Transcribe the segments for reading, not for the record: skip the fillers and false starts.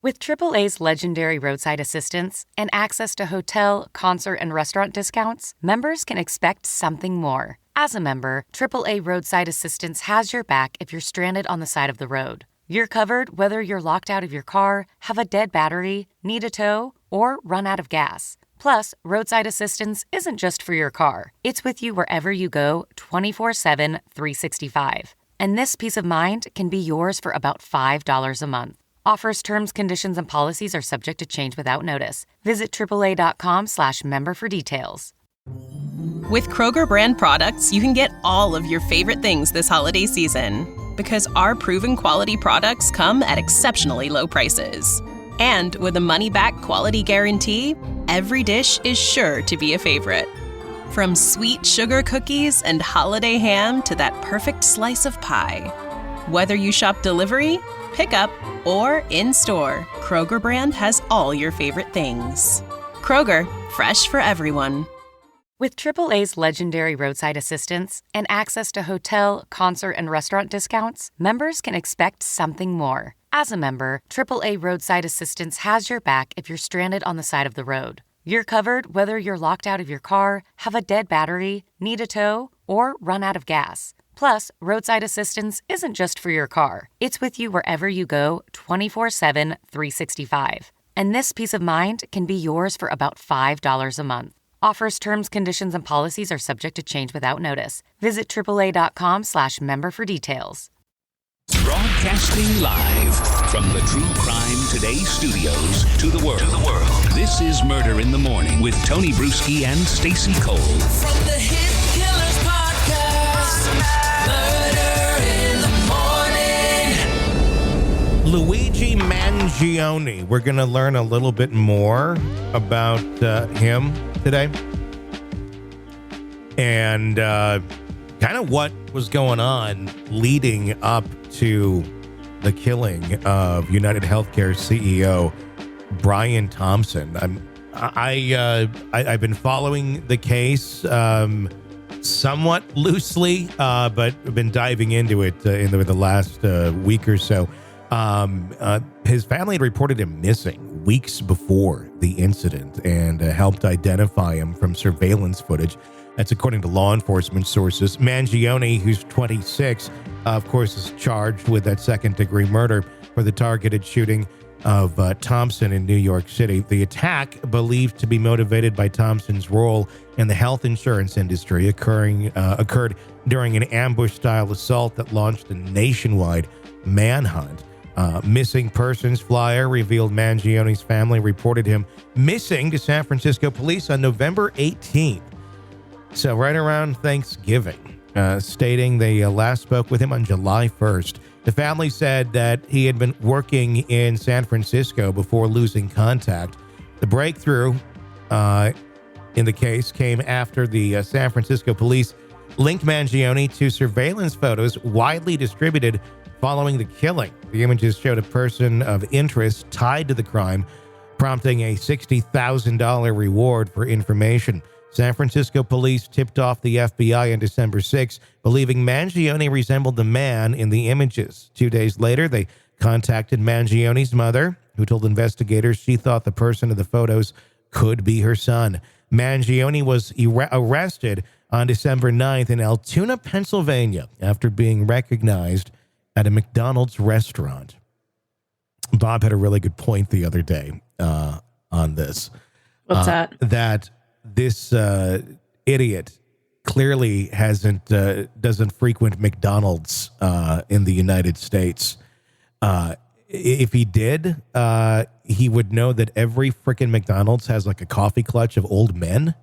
With AAA's legendary roadside assistance and access to hotel, concert, and restaurant discounts, members can expect something more. As a member, AAA Roadside Assistance has your back if you're stranded on the side of the road. You're covered whether you're locked out of your car, have a dead battery, need a tow, or run out of gas. Plus, roadside assistance isn't just for your car. It's with you wherever you go, 24/7, 365. And this peace of mind can be yours for about $5 a month. Offers, terms, conditions, and policies are subject to change without notice. Visit AAA.com/member for details. With Kroger brand products, you can get all of your favorite things this holiday season. Because our proven quality products come at exceptionally low prices. And with a money-back quality guarantee, every dish is sure to be a favorite. From sweet sugar cookies and holiday ham to that perfect slice of pie. Whether you shop delivery, pickup, or in-store, Kroger brand has all your favorite things. Kroger, fresh for everyone. With AAA's legendary roadside assistance and access to hotel, concert, and restaurant discounts, members can expect something more. As a member, AAA Roadside Assistance has your back if you're stranded on the side of the road. You're covered whether you're locked out of your car, have a dead battery, need a tow, or run out of gas. Plus, roadside assistance isn't just for your car. It's with you wherever you go, 24/7, 365. And this peace of mind can be yours for about $5 a month. Offers, terms, conditions, and policies are subject to change without notice. Visit AAA.com/member for details. Broadcasting live from the True Crime Today studios to the world. This is Murder in the Morning with Tony Bruschi and Stacey Cole. From the Hit Killers Podcast, Murder in the Morning. Luigi Mangione. We're going to learn a little bit more about him today. And kind of what was going on leading up to the killing of UnitedHealthcare CEO Brian Thompson. I've been following the case somewhat loosely, but I've been diving into it in the last week or so. His family had reported him missing weeks before the incident and helped identify him from surveillance footage. That's according to law enforcement sources. Mangione, who's 26, of course, is charged with that second-degree murder for the targeted shooting of Thompson in New York City. The attack, believed to be motivated by Thompson's role in the health insurance industry, occurred during an ambush-style assault that launched a nationwide manhunt. Missing persons flyer revealed Mangione's family reported him missing to San Francisco police on November 18th. So right around Thanksgiving, stating they last spoke with him on July 1st. The family said that he had been working in San Francisco before losing contact. The breakthrough in the case came after the San Francisco police linked Mangione to surveillance photos widely distributed following the killing. The images showed a person of interest tied to the crime, prompting a $60,000 reward for information. San Francisco police tipped off the FBI on December 6, believing Mangione resembled the man in the images. 2 days later, they contacted Mangione's mother, who told investigators she thought the person in the photos could be her son. Mangione was arrested on December 9th in Altoona, Pennsylvania, after being recognized at a McDonald's restaurant. Bob had a really good point the other day on this. What's that? That this idiot clearly doesn't frequent McDonald's in the United States. If he did, he would know that every freaking McDonald's has like a coffee clutch of old men.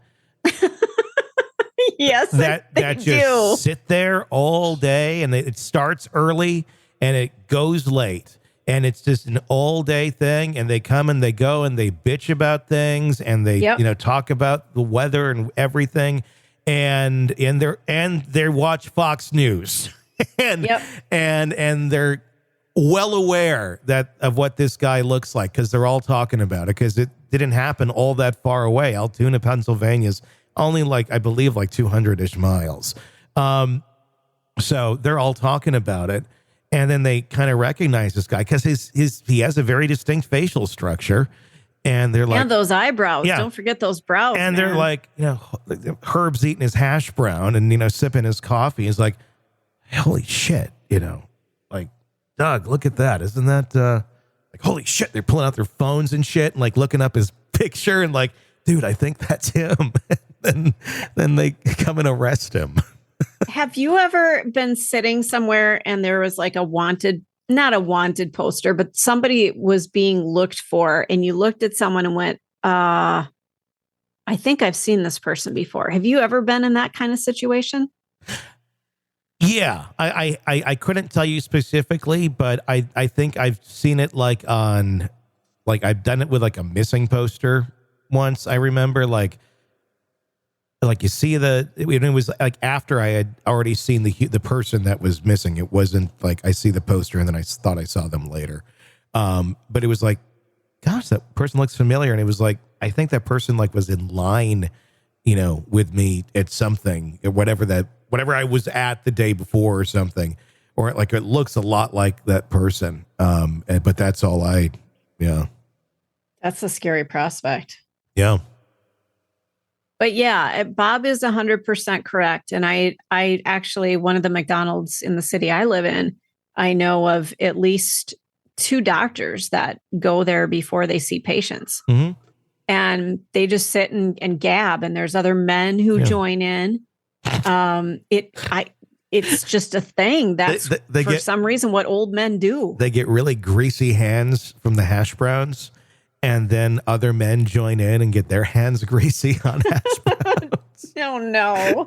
Yes, that just sit there all day, and it starts early and it goes late, and it's just an all day thing. And they come and they go and they bitch about things, and they talk about the weather and everything, and they watch Fox News, and they're well aware of what this guy looks like because they're all talking about it because it didn't happen all that far away. Altoona, Pennsylvania's only I believe 200-ish miles. So they're all talking about it. And then they kind of recognize this guy because he has a very distinct facial structure. And they're like, and those eyebrows. Yeah. Don't forget those brows. and man. they're like, Herb's eating his hash brown and, sipping his coffee. He's like, holy shit, like, Doug, look at that. Isn't that like, holy shit, they're pulling out their phones and shit and like looking up his picture and like, dude, I think that's him. then they come and arrest him. Have you ever been sitting somewhere and there was like not a wanted poster, but somebody was being looked for and you looked at someone and went, I think I've seen this person before. Have you ever been in that kind of situation? Yeah, I couldn't tell you specifically, but I think I've seen it like I've done it with like a missing poster once. I remember like you see it was like after I had already seen the person that was missing. It wasn't like I see the poster and then I thought I saw them later. But it was like, gosh, that person looks familiar. And it was like, I think that person like was in line, with me at something, whatever I was at the day before or something, or like it looks a lot like that person. But that's all That's a scary prospect. Yeah. But yeah, Bob is 100% correct. And I actually, one of the McDonald's in the city I live in, I know of at least 2 doctors that go there before they see patients. Mm-hmm. And they just sit and gab. And there's other men who join in. It's just a thing. That's they for some reason what old men do. They get really greasy hands from the hash browns. And then other men join in and get their hands greasy on hash browns. Oh, no.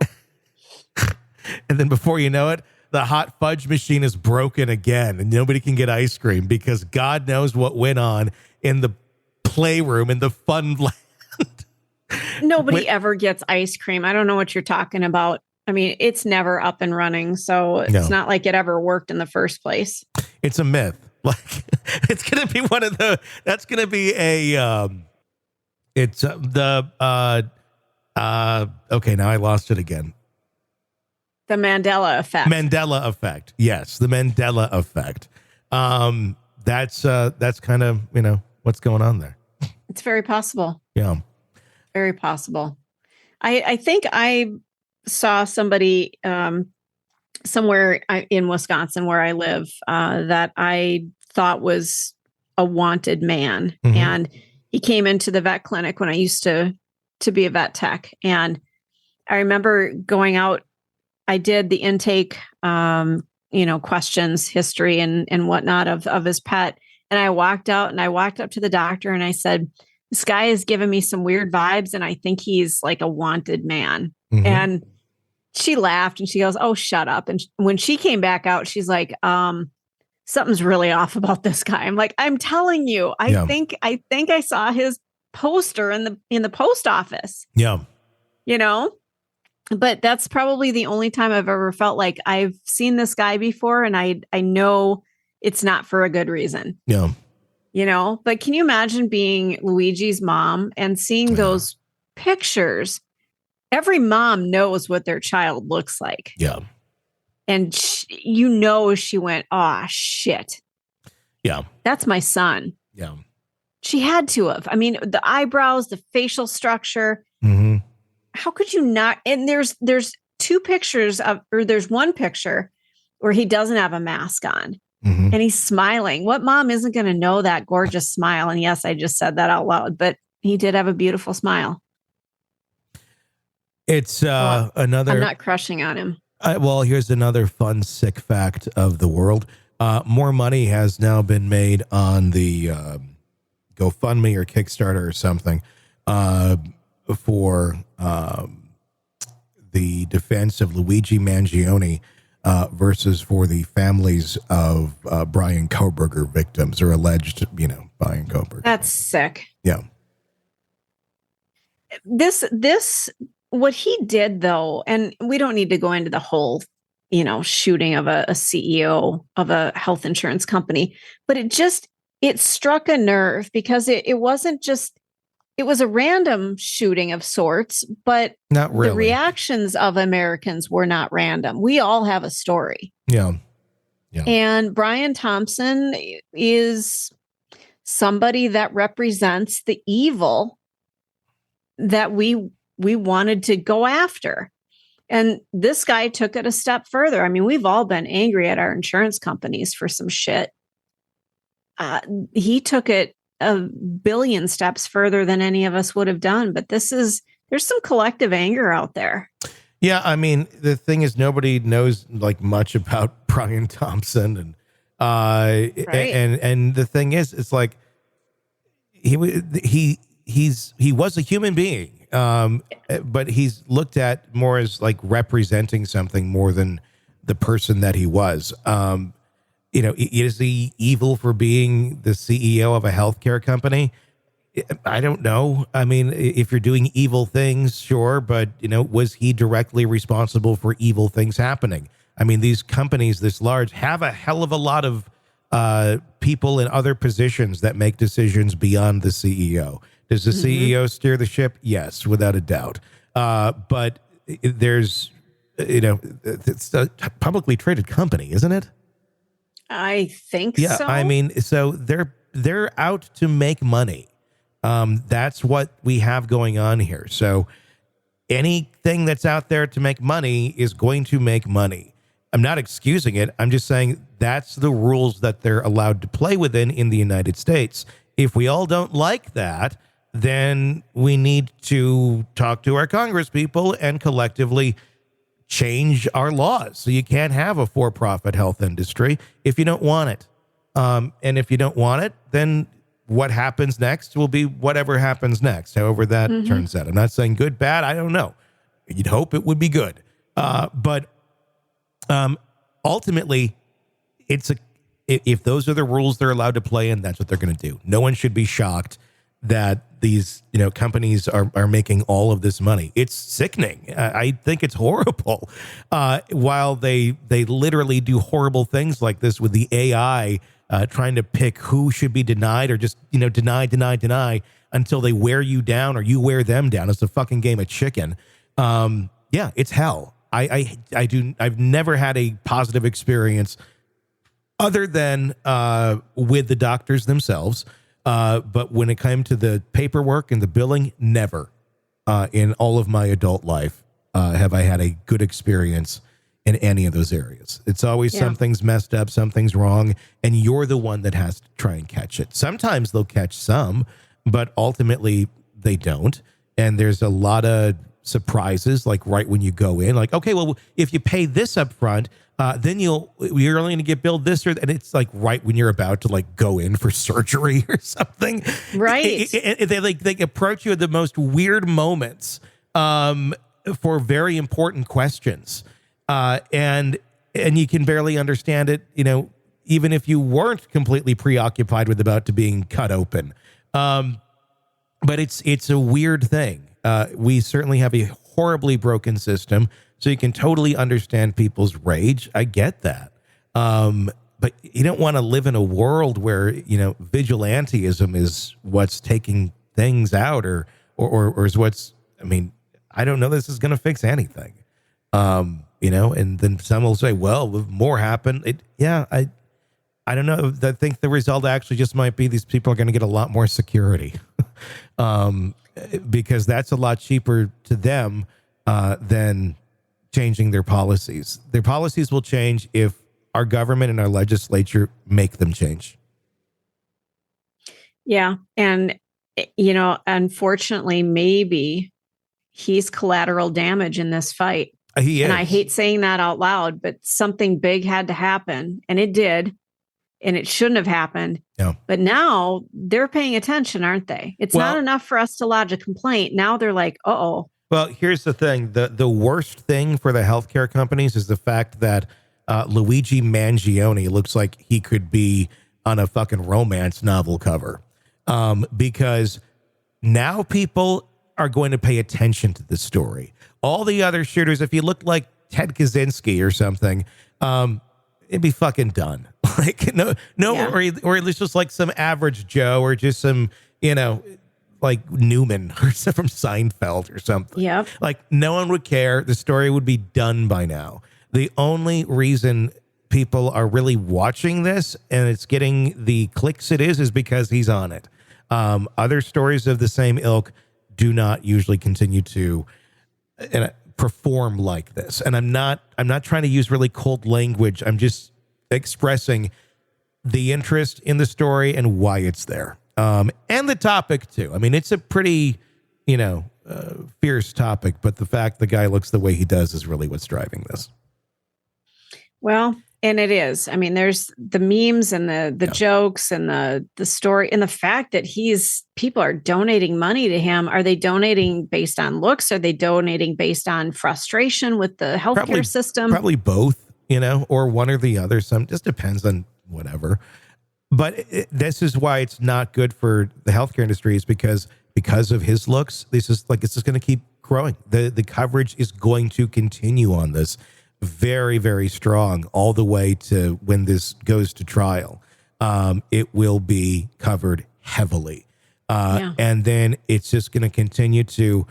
And then before you know it, the hot fudge machine is broken again and nobody can get ice cream because God knows what went on in the playroom in the fun land. Nobody ever gets ice cream. I don't know what you're talking about. I mean, it's never up and running. So it's not like it ever worked in the first place. It's a myth. Like it's going to be that's going to be okay, now I lost it again. The Mandela effect. Mandela effect. Yes. The Mandela effect. That's kind of, what's going on there. It's very possible. Yeah. Very possible. I think I saw somebody, somewhere in Wisconsin where I live, that I thought was a wanted man. Mm-hmm. And he came into the vet clinic when I used to be a vet tech. And I remember going out, I did the intake, questions, history and whatnot of his pet. And I walked out and I walked up to the doctor and I said, this guy is giving me some weird vibes. And I think he's like a wanted man. Mm-hmm. And she laughed and she goes, oh, shut up. And when she came back out, she's like, something's really off about this guy. I'm like, I'm telling you, I think I saw his poster in the post office. Yeah. But that's probably the only time I've ever felt like I've seen this guy before. And I know it's not for a good reason. Yeah. But can you imagine being Luigi's mom and seeing those pictures? Every mom knows what their child looks like. Yeah. And she went, oh, shit. Yeah. That's my son. Yeah. She had to have. I mean, the eyebrows, the facial structure. Mm-hmm. How could you not? And there's 2 pictures there's one picture where he doesn't have a mask on. Mm-hmm. And he's smiling. What mom isn't going to know that gorgeous smile? And yes, I just said that out loud, but he did have a beautiful smile. It's another. I'm not crushing on him. Well, here's another fun, sick fact of the world. More money has now been made on the GoFundMe or Kickstarter or something for the defense of Luigi Mangione versus for the families of Brian Kohberger victims or alleged, Brian Kohberger. That's sick. Yeah. This what he did though, and we don't need to go into the whole, shooting of a CEO of a health insurance company, but it struck a nerve because it wasn't just, it was a random shooting of sorts, but not really. The reactions of Americans were not random. We all have a story. Yeah. Yeah. And Brian Thompson is somebody that represents the evil that we wanted to go after. And this guy took it a step further. I mean, we've all been angry at our insurance companies for some shit. He took it a billion steps further than any of us would have done. But there's some collective anger out there. Yeah, I mean, the thing is, nobody knows like much about Brian Thompson, and Right. and the thing is, it's like he was a human being, but he's looked at more as like representing something more than the person that he was. Is he evil for being the CEO of a healthcare company? I don't know. I mean, if you're doing evil things, sure, but was he directly responsible for evil things happening? I mean, these companies this large have a hell of a lot of people in other positions that make decisions beyond the CEO. Does the CEO steer the ship? Yes, without a doubt. But there's, it's a publicly traded company, isn't it? I think Yeah, so. I mean, so they're out to make money. That's what we have going on here. So anything that's out there to make money is going to make money. I'm not excusing it. I'm just saying that's the rules that they're allowed to play within in the United States. If we all don't like that, then we need to talk to our Congress people and collectively change our laws. So you can't have a for-profit health industry if you don't want it. And if you don't want it, then what happens next will be whatever happens next, however that turns out. I'm not saying good, bad. I don't know. You'd hope it would be good. But ultimately, if those are the rules they're allowed to play in, that's what they're going to do. No one should be shocked that these companies are making all of this money. It's sickening. I think it's horrible. While they literally do horrible things like this with the AI, trying to pick who should be denied or just deny until they wear you down or you wear them down. It's a fucking game of chicken. Yeah, it's hell. I've never had a positive experience other than with the doctors themselves. But when it came to the paperwork and the billing, never in all of my adult life have I had a good experience in any of those areas. It's always something's messed up, something's wrong, and you're the one that has to try and catch it. Sometimes they'll catch some, but ultimately they don't. And there's a lot of surprises, like right when you go in, like, okay, well, if you pay this up front, then you're only going to get billed this, and it's like right when you're about to like go in for surgery or something. Right. They approach you at the most weird moments for very important questions. And you can barely understand it, even if you weren't completely preoccupied with about to being cut open. But it's a weird thing. We certainly have a horribly broken system, so you can totally understand people's rage. I get that. But you don't want to live in a world where, vigilantism is what's taking things out or is what's, I don't know this is going to fix anything. And then some will say, well, if more happen. I don't know. I think the result actually just might be these people are going to get a lot more security. Because that's a lot cheaper to them than changing their policies. Their policies will change if our government and our legislature make them change. Yeah. And, unfortunately, maybe he's collateral damage in this fight. He is. And I hate saying that out loud, but something big had to happen, and it did. And it shouldn't have happened. No. But now they're paying attention, aren't they? It's not enough for us to lodge a complaint. Now they're like, uh-oh. Well, here's the thing. The worst thing for the healthcare companies is the fact that Luigi Mangione looks like he could be on a fucking romance novel cover. Because now people are going to pay attention to the story. All the other shooters, if you look like Ted Kaczynski or something, it'd be fucking done. Like no, yeah. or at least just like some average Joe or just some, like Newman or from Seinfeld or something. Yeah. Like no one would care. The story would be done by now. The only reason people are really watching this and it's getting the clicks it is because he's on it. Other stories of the same ilk do not usually continue to perform like this. And I'm not trying to use really cold language. I'm just expressing the interest in the story and why it's there. And the topic too. I mean, it's a pretty, fierce topic, but the fact the guy looks the way he does is really what's driving this. Well, and it is. I mean, there's the memes and the jokes and the story and the fact that people are donating money to him. Are they donating based on looks? Are they donating based on frustration with the healthcare system? Probably both, or one or the other. Some just depends on whatever. But this is why it's not good for the healthcare industry, is because of his looks. It's just going to keep growing. The coverage is going to continue on this very, very strong all the way to when this goes to trial. It will be covered heavily. And then it's just going to continue to,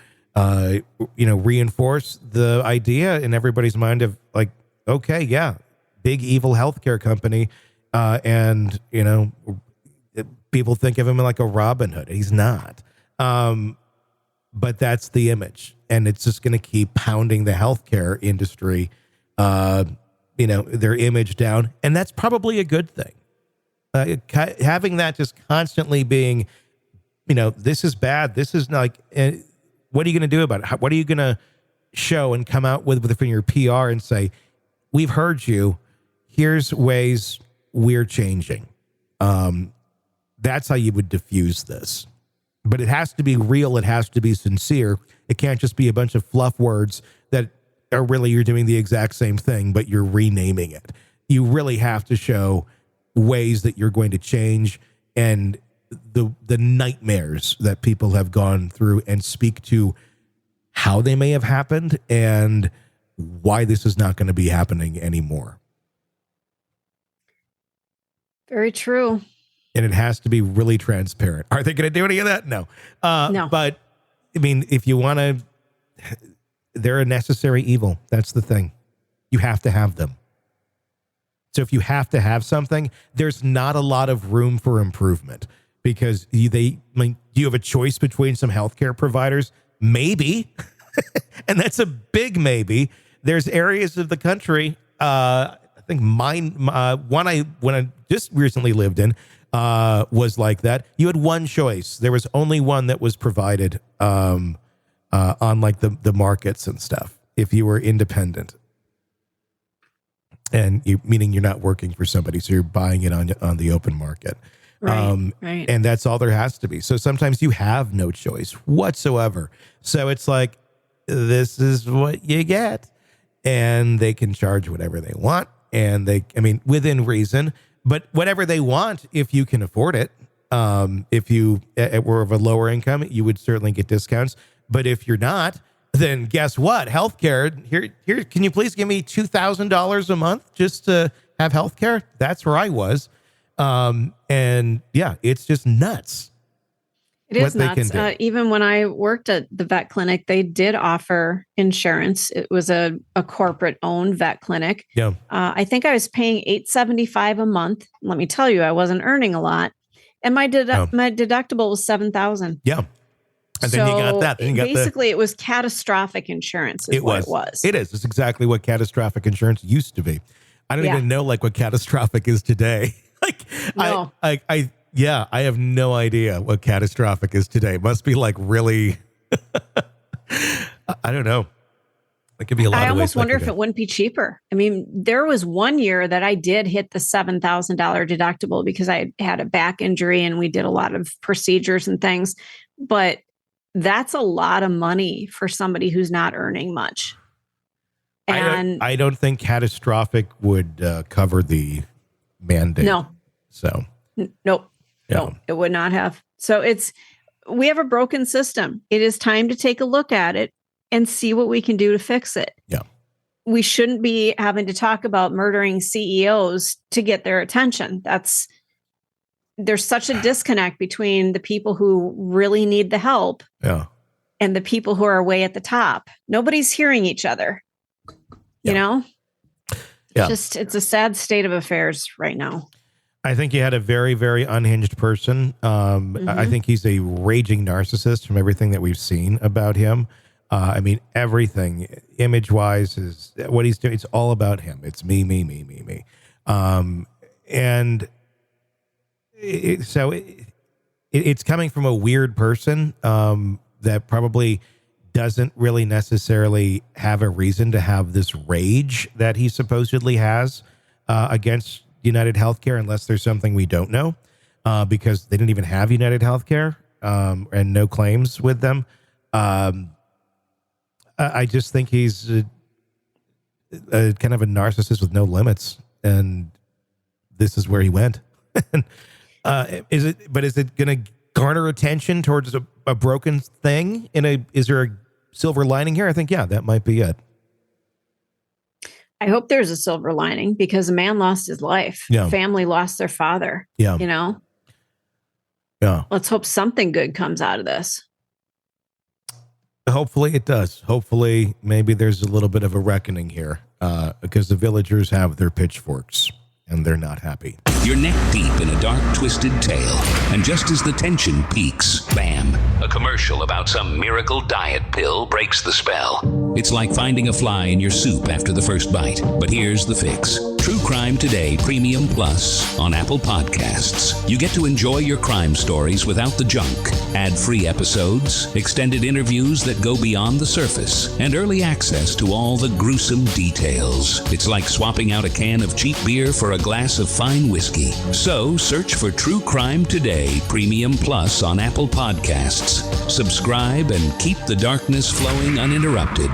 reinforce the idea in everybody's mind of like, okay, yeah, big evil healthcare company. And people think of him like a Robin Hood. He's not. But that's the image. And it's just going to keep pounding the healthcare industry, their image down. And that's probably a good thing. Having that just constantly being, this is bad. This is like, what are you going to do about it? What are you going to show and come out within your PR and say, we've heard you. Here's ways we're changing. That's how you would diffuse this. But it has to be real. It has to be sincere. It can't just be a bunch of fluff words that are really, you're doing the exact same thing, but you're renaming it. You really have to show ways that you're going to change and the nightmares that people have gone through, and speak to how they may have happened and why this is not going to be happening anymore. Very true. And it has to be really transparent. Are they going to do any of that? No. No. But, I mean, if you want to, they're a necessary evil. That's the thing. You have to have them. So if you have to have something, there's not a lot of room for improvement, because do you have a choice between some healthcare providers? Maybe. And that's a big maybe. There's areas of the country, I think when I just recently lived in, was like that. You had one choice. There was only one that was provided on like the markets and stuff, if you were independent. And meaning you're not working for somebody, so you're buying it on the open market. Right, right. And that's all there has to be. So sometimes you have no choice whatsoever. So it's like, this is what you get. And they can charge whatever they want. And within reason, but whatever they want, if you can afford it. If you were of a lower income, you would certainly get discounts. But if you're not, then guess what? Healthcare, here, can you please give me $2,000 a month just to have healthcare? That's where I was. And yeah, it's just nuts. It is nuts. Even when I worked at the vet clinic, they did offer insurance. It was a corporate owned vet clinic. Yeah. I think I was paying $875 a month. Let me tell you, I wasn't earning a lot. And my deductible was $7,000. Yeah. And then you got that. Then basically, it was catastrophic insurance. It was. It is. It's exactly what catastrophic insurance used to be. I don't even know what catastrophic is today. No. I have no idea what catastrophic is today. It must be really, I don't know. It could be a lot of ways. I almost wonder if it wouldn't be cheaper. I mean, there was one year that I did hit the $7,000 deductible because I had a back injury and we did a lot of procedures and things. But that's a lot of money for somebody who's not earning much. And I don't think catastrophic would cover the mandate. No. So. Nope. Yeah. No, it would not have. So we have a broken system. It is time to take a look at it and see what we can do to fix it. Yeah. We shouldn't be having to talk about murdering CEOs to get their attention. There's such a disconnect between the people who really need the help and the people who are way at the top. Nobody's hearing each other, you know? Yeah. It's a sad state of affairs right now. I think you had a very, very unhinged person. I think he's a raging narcissist from everything that we've seen about him. I mean, everything image-wise is what he's doing. It's all about him. It's me, me, me, me, me. And it's coming from a weird person that probably doesn't really necessarily have a reason to have this rage that he supposedly has against UnitedHealthcare, unless there's something we don't know, because they didn't even have UnitedHealthcare and no claims with them. I just think he's a kind of a narcissist with no limits, and this is where he went. Is it going to garner attention towards a broken thing? Is there a silver lining here? I think, yeah, that might be it. I hope there's a silver lining, because a man lost his life. Yeah. Family lost their father. Yeah. Yeah. Let's hope something good comes out of this. Hopefully it does. Hopefully maybe there's a little bit of a reckoning here because the villagers have their pitchforks and they're not happy. You're neck deep in a dark, twisted tale, and just as the tension peaks, bam, a commercial about some miracle diet pill breaks the spell. It's like finding a fly in your soup after the first bite. But here's the fix. True Crime Today Premium Plus on Apple Podcasts. You get to enjoy your crime stories without the junk. Ad-free episodes, extended interviews that go beyond the surface, and early access to all the gruesome details. It's like swapping out a can of cheap beer for a glass of fine whiskey. So search for True Crime Today Premium Plus on Apple Podcasts. Subscribe and keep the darkness flowing uninterrupted.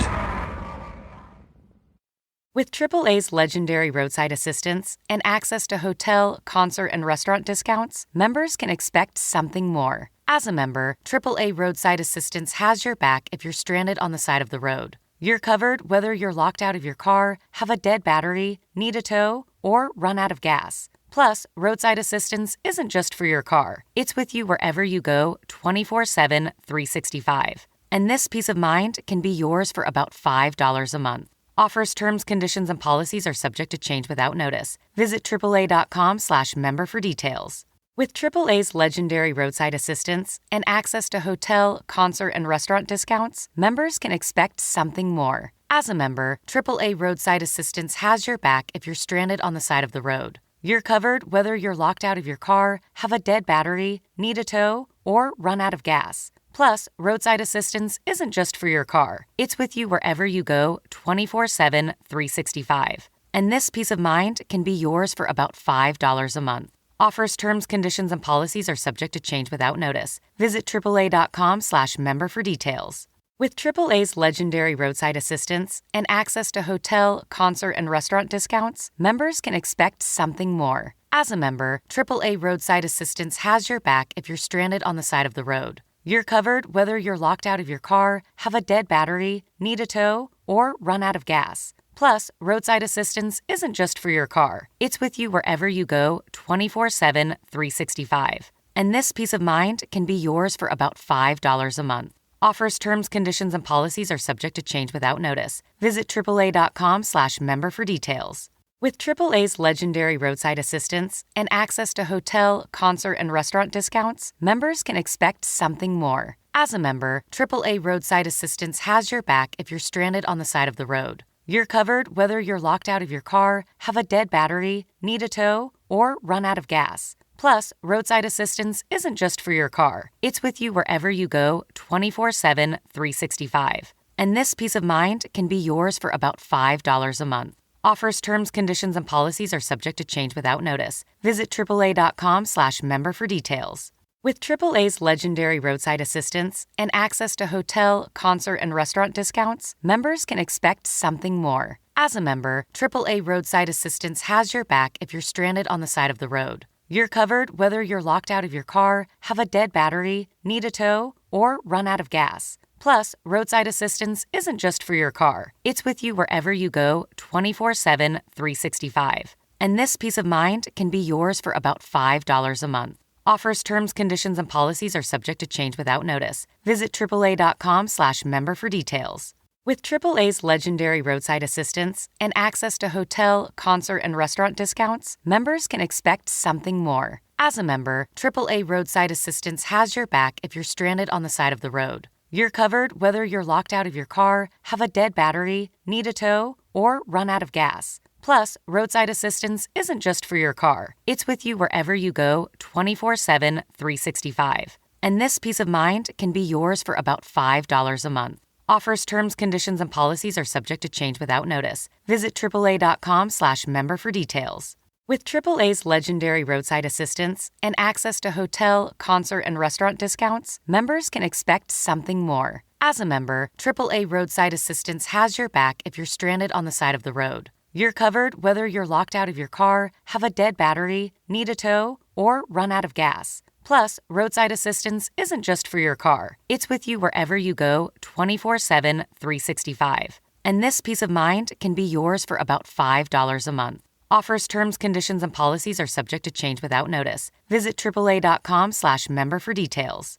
With AAA's legendary roadside assistance and access to hotel, concert, and restaurant discounts, members can expect something more. As a member, AAA Roadside Assistance has your back if you're stranded on the side of the road. You're covered whether you're locked out of your car, have a dead battery, need a tow, or run out of gas. Plus, roadside assistance isn't just for your car. It's with you wherever you go, 24/7, 365. And this peace of mind can be yours for about $5 a month. Offers, terms, conditions, and policies are subject to change without notice. Visit AAA.com/member for details. With AAA's legendary roadside assistance and access to hotel, concert, and restaurant discounts, members can expect something more. As a member, AAA Roadside Assistance has your back if you're stranded on the side of the road. You're covered whether you're locked out of your car, have a dead battery, need a tow, or run out of gas. Plus, roadside assistance isn't just for your car. It's with you wherever you go, 24/7, 365. And this peace of mind can be yours for about $5 a month. Offers, terms, conditions, and policies are subject to change without notice. Visit AAA.com/member for details. With AAA's legendary roadside assistance and access to hotel, concert, and restaurant discounts, members can expect something more. As a member, AAA Roadside Assistance has your back if you're stranded on the side of the road. You're covered whether you're locked out of your car, have a dead battery, need a tow, or run out of gas. Plus, roadside assistance isn't just for your car. It's with you wherever you go, 24/7, 365. And this peace of mind can be yours for about $5 a month. Offers, terms, conditions, and policies are subject to change without notice. Visit AAA.com/member for details. With AAA's legendary roadside assistance and access to hotel, concert, and restaurant discounts, members can expect something more. As a member, AAA Roadside Assistance has your back if you're stranded on the side of the road. You're covered whether you're locked out of your car, have a dead battery, need a tow, or run out of gas. Plus, roadside assistance isn't just for your car. It's with you wherever you go, 24/7, 365. And this peace of mind can be yours for about $5 a month. Offers, terms, conditions, and policies are subject to change without notice. Visit AAA.com/member for details. With AAA's legendary roadside assistance and access to hotel, concert, and restaurant discounts, members can expect something more. As a member, AAA Roadside Assistance has your back if you're stranded on the side of the road. You're covered whether you're locked out of your car, have a dead battery, need a tow, or run out of gas. Plus, roadside assistance isn't just for your car. It's with you wherever you go, 24/7, 365. And this peace of mind can be yours for about $5 a month. Offers, terms, conditions, and policies are subject to change without notice. Visit AAA.com/member for details. With AAA's legendary roadside assistance and access to hotel, concert, and restaurant discounts, members can expect something more. As a member, AAA Roadside Assistance has your back if you're stranded on the side of the road. You're covered whether you're locked out of your car, have a dead battery, need a tow, or run out of gas. Plus, roadside assistance isn't just for your car. It's with you wherever you go, 24/7, 365. And this peace of mind can be yours for about $5 a month. Offers, terms, conditions, and policies are subject to change without notice. Visit AAA.com/member for details. With AAA's legendary roadside assistance and access to hotel, concert, and restaurant discounts, members can expect something more. As a member, AAA Roadside Assistance has your back if you're stranded on the side of the road. You're covered whether you're locked out of your car, have a dead battery, need a tow, or run out of gas. Plus, roadside assistance isn't just for your car. It's with you wherever you go, 24/7, 365. And this peace of mind can be yours for about $5 a month. Offers, terms, conditions, and policies are subject to change without notice. Visit AAA.com/member for details.